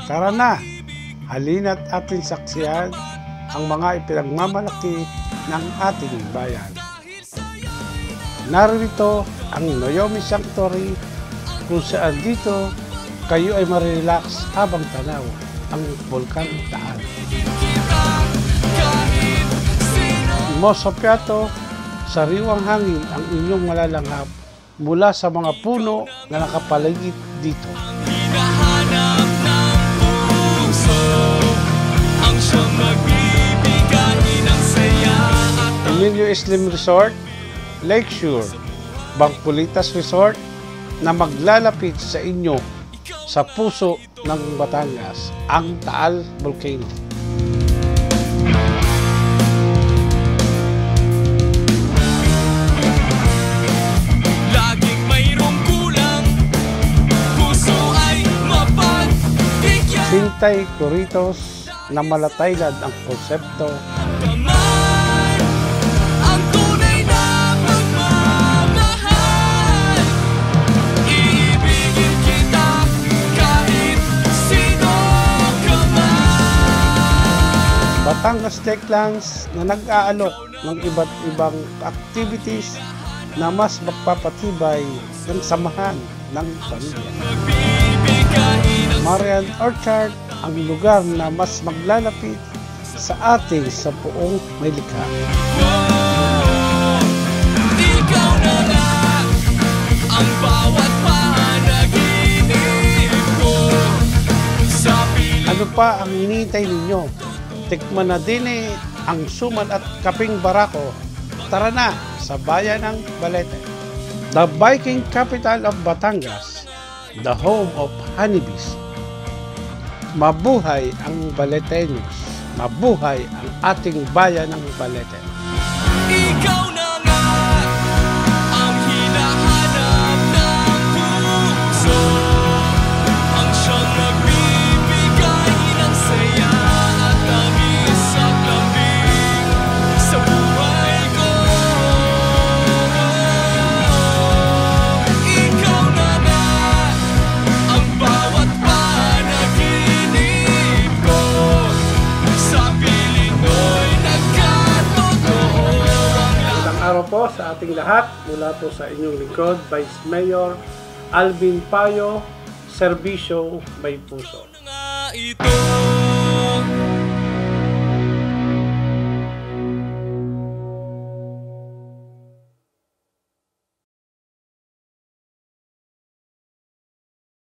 Tara na, halina't ating saksihan ang mga ipinagmamalaki ng ating bayan. Narito ang Noyomi Sanctuary kung saan dito kayo ay marirelax habang tanaw ang Bulkan Taal. Moso Piato, sariwang hangin ang inyong malalanghap mula sa mga puno na nakapaligid dito. Hinahanap ng puso ang siyang magbibigay ng saya at Emilio Islim Resort, Lakeshore, Bangkulitas Resort na maglalapit sa inyo sa puso ng Batangas, ang Taal Volcano. laging mayroong kulang, puso ay mapagbigyan. Sintay Coritos na malataylad ang konsepto Kamay ang tunay na pagmamahal. Iibigin kita kahit sino ka man. Batangas Techlands na nag-aalok ng iba't ibang activities na mas magpapatibay ng samahan ng pamilya. Magbibigay ng Marian Orchard, ang lugar na mas maglalapit sa ating sa buong may likha. ikaw na lang ang bawat panaginip ko sa piling. Ano pa ang hinihintay ninyo? Tikman na din ang suman at kaping barako. Tara na sa bayan ng Balete. The Viking capital of Batangas, the home of honeybees. Mabuhay ang Baleteños. Mabuhay ang ating bayan ng Balete. Ikaw na nga ang hinahanap ng puso, ang siyang nagbibigay ng saya at tamis at lambing sa buhay ko. Ikaw na nga ang bawat panaginip ko, sa piling mo'y nagkatotoo ang Magandang araw po sa ating lahat mula po sa inyong lingkod, Vice Mayor Alvin Payo, Serbisyo May Puso. nga ito.